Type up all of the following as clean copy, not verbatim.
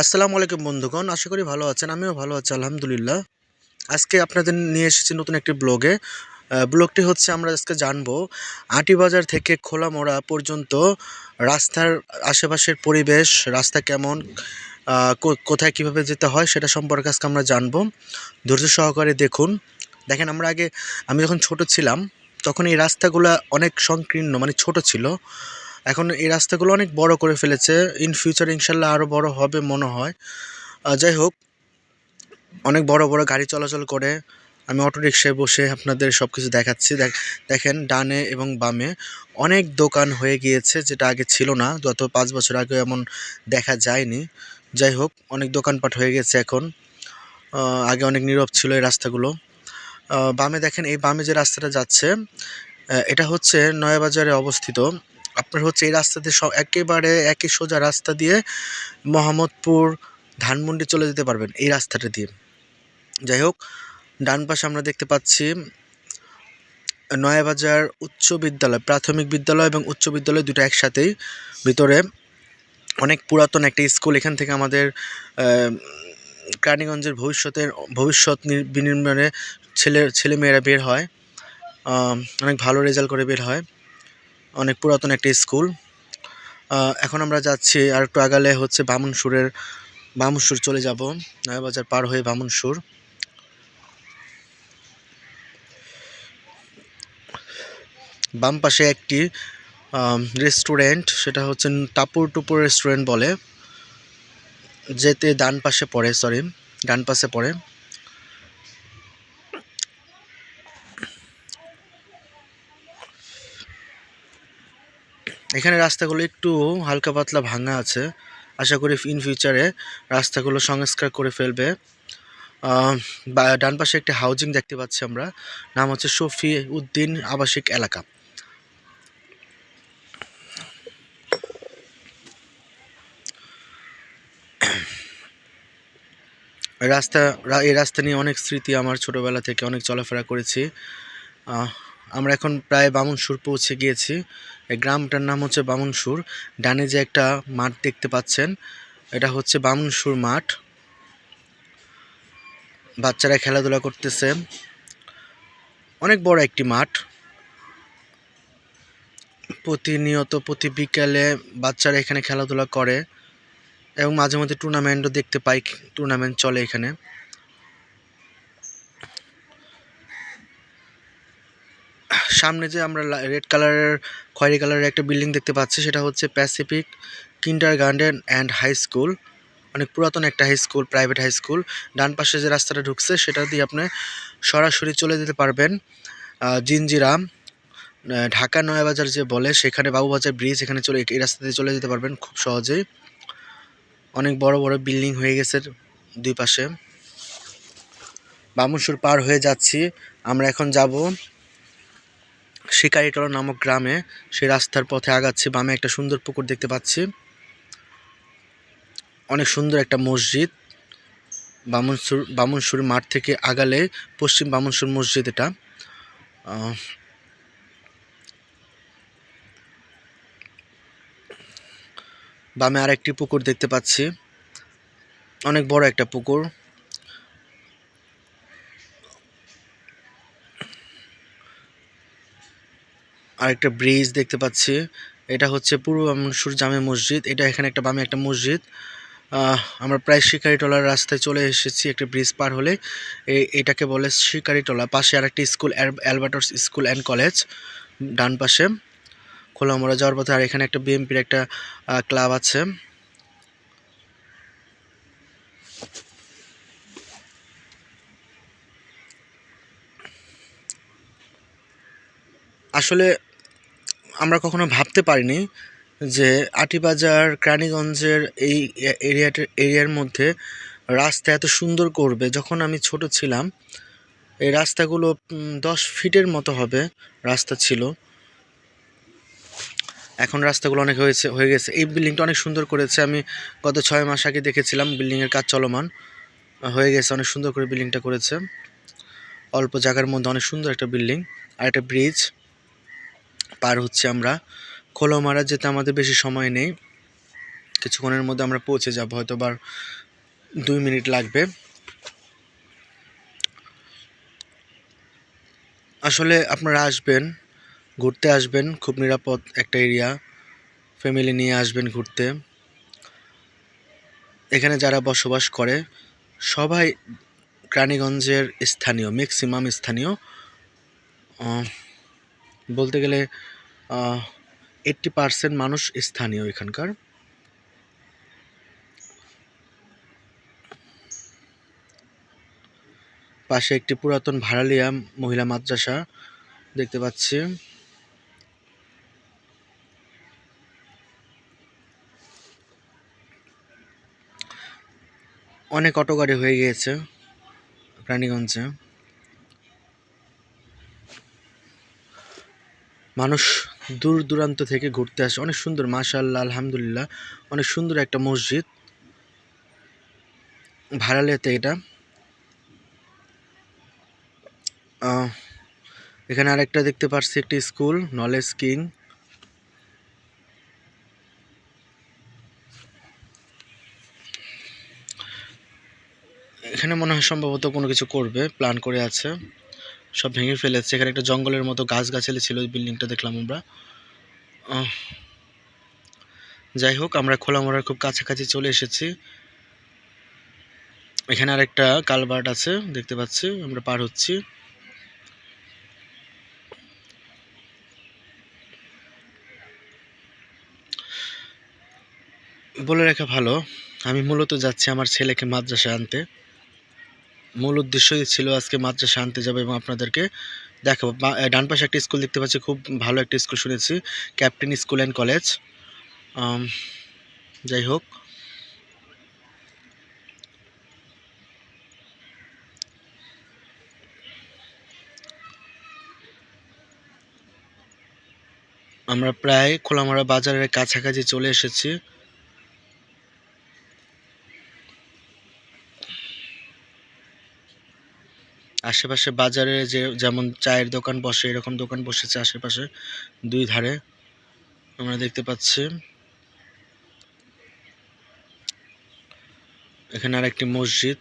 আসসালামু আলাইকুম বন্ধুগণ, আশা করি ভালো আছেন। আমিও ভালো আছি আলহামদুলিল্লাহ। আজকে আপনাদের নিয়ে এসেছি নতুন একটি ব্লগে। ব্লগটি হচ্ছে আমরা আজকে জানবো আটিবাজার থেকে খোলামোড়া পর্যন্ত রাস্তার আশেপাশের পরিবেশ, রাস্তা কেমন, কোথায় কিভাবে যেতে হয় সেটা সম্পর্কে আজকে আমরা জানবো। ধৈর্য সহকারে দেখুন। দেখেন, আমি যখন ছোট ছিলাম তখন এই রাস্তাগুলো অনেক সংকীর্ণ, মানে ছোট ছিল। এখন এই রাস্তাগুলো অনেক বড় করে ফেলেছে। ইন ফিউচার ইনশাল্লাহ আরও বড় হবে মনে হয়। যাই হোক, অনেক বড় বড় গাড়ি চলাচল করে। আমি অটোরিকশায় বসে আপনাদের সব কিছু দেখাচ্ছি। দেখেন, ডানে এবং বামে অনেক দোকান হয়ে গিয়েছে, যেটা আগে ছিল না। গত 5 বছর আগে এমন দেখা যায়নি। যাই হোক, অনেক দোকানপাট হয়ে গেছে এখন। আগে অনেক নীরব ছিল এই রাস্তাগুলো। বামে দেখেন, এই বামে যে রাস্তাটা যাচ্ছে, এটা হচ্ছে নয়াবাজারে অবস্থিত। আপনার হচ্ছে এই রাস্তাতে একেবারে একই সোজা রাস্তা দিয়ে মোহাম্মদপুর, ধানমন্ডি চলে যেতে পারবেন এই রাস্তাটা দিয়ে। যাই হোক, ডান পাশে আমরা দেখতে পাচ্ছি নয়াবাজার উচ্চ বিদ্যালয়, প্রাথমিক বিদ্যালয় এবং উচ্চ বিদ্যালয় দুটো একসাথেই। ভিতরে অনেক পুরাতন একটা স্কুল। এখান থেকে আমাদের কেরানীগঞ্জের ভবিষ্যৎ বিনির্মাণে ছেলেমেয়েরা বের হয়, অনেক ভালো রেজাল্ট করে বের হয়। অনেক পুরাতন একটা স্কুল। এখন আমরা যাচ্ছি আর একটু আগালে হচ্ছে বামুনসুর চলে যাব, নয়াবাজার পার হয়ে বামুনসুর। বাম পাশে একটি রেস্টুরেন্ট, সেটা হচ্ছে টাপুর টুপুর রেস্টুরেন্ট বলে, যেতে ডান পাশে পড়ে। এখানে রাস্তাগুলো একটু হালকা পাতলা ভাঙা আছে। আশা করি ইন ফিউচারে রাস্তাগুলো সংস্কার করে ফেলবে। ডান পাশে একটি হাউজিং দেখতে পাচ্ছি আমরা, নাম হচ্ছে শফি উদ্দিন আবাসিক এলাকা। এই রাস্তা নিয়ে অনেক স্মৃতি, আমার ছোটোবেলা থেকে অনেক চলাফেরা করেছি। আমরা এখন প্রায় বামুনসুর পৌঁছে গিয়েছি। এই গ্রামটার নাম হচ্ছে বামুনসুর। ডানে যে একটা মাঠ দেখতে পাচ্ছেন, এটা হচ্ছে বামুনসুর মাঠ। বাচ্চারা খেলাধুলা করতেছে, অনেক বড় একটি মাঠ। প্রতিনিয়ত প্রতি বিকালে বাচ্চারা এখানে খেলাধুলা করে এবং মাঝে মধ্যে টুর্নামেন্টও দেখতে পাই, টুর্নামেন্ট চলে এখানে। সামনে যে আমরা রেড কালারের, খয়েরি কালারের একটা বিল্ডিং দেখতে পাচ্ছি, সেটা হচ্ছে Pacific kindergarten and high school. অনেক পুরাতন একটা high school, private high school. ডান পাশে যে রাস্তাটা ঢুকছে সেটা দিয়ে আপনি সরাসরি চলে যেতে পারবেন জিঞ্জিরা, ঢাকা নয়াবাজার যে বলে সেখানে, বাবুবাজার ব্রিজ, এখানে এই রাস্তা দিয়ে চলে যেতে পারবেন খুব সহজেই। অনেক বড় বড় বিল্ডিং হয়ে গেছে দুই পাশে। বামুনসুর পার হয়ে যাচ্ছি। আমরা এখন যাব শিকারিতলা নামক গ্রামে। সেই রাস্তার পথে আগাচ্ছি। বামে একটা সুন্দর পুকুর দেখতে পাচ্ছি, অনেক সুন্দর একটা মসজিদ। বামুনসুর মাঠ থেকে আগালে পশ্চিম বামুনসুর মসজিদ এটা। বামে আরেকটি পুকুর দেখতে পাচ্ছি, অনেক বড় একটা পুকুর। আরেকটা ব্রিজ দেখতে পাচ্ছি। এটা হচ্ছে পূর্ব বামুনসুর জামে মসজিদ। এটা এখানে একটা বামে একটা মসজিদ। আমরা প্রায় শিকারিটলার রাস্তায় চলে এসেছি। একটা ব্রিজ পার হলে এটাকে বলে শিকারিটলা। পাশে আরেকটি স্কুল, অ্যালবার্টস স্কুল অ্যান্ড কলেজ, ডান পাশে খোলামোড়া যাওয়ার পথে। আর এখানে একটা বিএমপির একটা ক্লাব আছে। আসলে আমরা কখনো ভাবতে পারিনি যে আটিবাজার কেরানীগঞ্জের এই এরিয়ার মধ্যে রাস্তা এত সুন্দর করবে। যখন আমি ছোট ছিলাম, এই রাস্তাগুলো 10 ফিটের মতো হবে রাস্তা ছিল। এখন রাস্তাগুলো অনেক হয়ে গেছে। এই বিল্ডিংটা অনেক সুন্দর করেছে। আমি গত 6 মাস আগে দেখেছিলাম, বিল্ডিংয়ের কাজ চলমান হয়ে গেছে। অনেক সুন্দর করে বিল্ডিংটা করেছে, অল্প জায়গার মধ্যে অনেক সুন্দর একটা বিল্ডিং। আর একটা ব্রিজ পার হচ্ছে আমরা। খোলামারা যেতে আমাদের বেশি সময় নেই। কিছুক্ষণের মধ্যে আমরা পৌঁছে যাব, হয়তো বা 2 মিনিট লাগবে। আসলে আপনারা আসবেন, ঘুরতে আসবেন, খুব নিরাপদ একটা এরিয়া, ফ্যামিলি নিয়ে আসবেন ঘুরতে। এখানে যারা বসবাস করে সবাই রানীগঞ্জের স্থানীয়, ম্যাক্সিমাম স্থানীয়, বলতে গেলে 80% মানুষ স্থানীয় এখানকার। পাশে একটি পুরাতন ভাড়ালিয়া মহিলা মাদ্রাসা দেখতে পাচ্ছি। অনেক অটো গাড়ি হয়ে গিয়েছে রানীগঞ্জে। মানুষ দূর দূরান্ত থেকে ঘুরতে আসে। অনেক সুন্দর, মাশাআল্লাহ, আলহামদুলিল্লাহ, অনেক সুন্দর একটা মসজিদ ভাড়ালিয়াতে এটা। এখানে আরেকটা দেখতে পাচ্ছি, একটি স্কুল, নলেজ কিং। এখানে মনে হয় সম্ভবত কোনো কিছু করবে, প্ল্যান করে আছে, সব ভেঙে ফেলেছে। এখানে একটা জঙ্গলের মতো গাছগাছালি ছিল, ওই বিল্ডিংটা দেখলাম আমরা। যাই হোক, আমরা খোলামোড়ার খুব কাছাকাছি চলে এসেছি। এখানে আরেকটা কালভার্ট আছে দেখতে পাচ্ছি, আমরা পার হচ্ছি। বলে রাখা ভালো, আমি মূলত যাচ্ছি আমার ছেলেকে মাদ্রাসায় আনতে। মূল উদ্দেশ্যই ছিল আজকে মাদ্রাসা আনতে যাবো এবং আপনাদেরকে দেখাবো। ডান পাশে একটা স্কুল দেখতে পাচ্ছি, খুব ভালো একটা স্কুল শুনেছি, ক্যাপ্টেন স্কুল অ্যান্ড কলেজ। যাই হোক, আমরা প্রায় খোলামোড়া বাজারের কাছাকাছি চলে এসেছি। আশেপাশে বাজারে যেমন চায়ের দোকান বসে, এরকম দোকান বসেছে আশেপাশে দুই ধারে, আমরা দেখতে পাচ্ছি। এখানে আর একটি মসজিদ।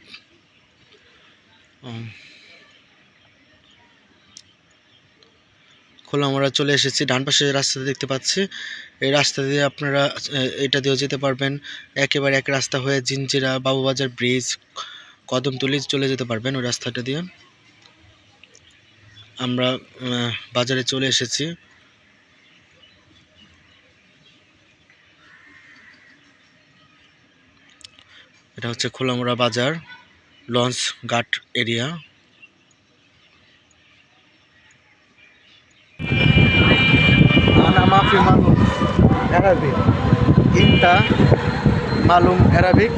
খোলামোড়া চলে এসেছি। ডান পাশে রাস্তা দেখতে পাচ্ছি, এই রাস্তা দিয়ে আপনারা এটা দিয়েও যেতে পারবেন। একেবারে এক রাস্তা হয়ে জিঞ্জিরা, বাবুবাজার ব্রিজ, কদমতলি চলে যেতে পারবেন ওই রাস্তাটা দিয়ে। আমরা বাজারে চলে এসেছি। এটা হচ্ছে খোলামোড়া বাজার, লঞ্চ ঘাট এরিয়া। মাফি মালুম অ্যারাবিক, ইনটা মালুম অ্যারাবিক।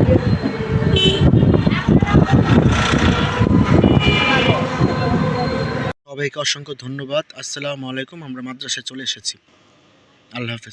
সবাইকে অসংখ্য ধন্যবাদ। আসসালামু আলাইকুম। আমরা মাদ্রাসায় চলে এসেছি। আল্লাহ হাফেজ।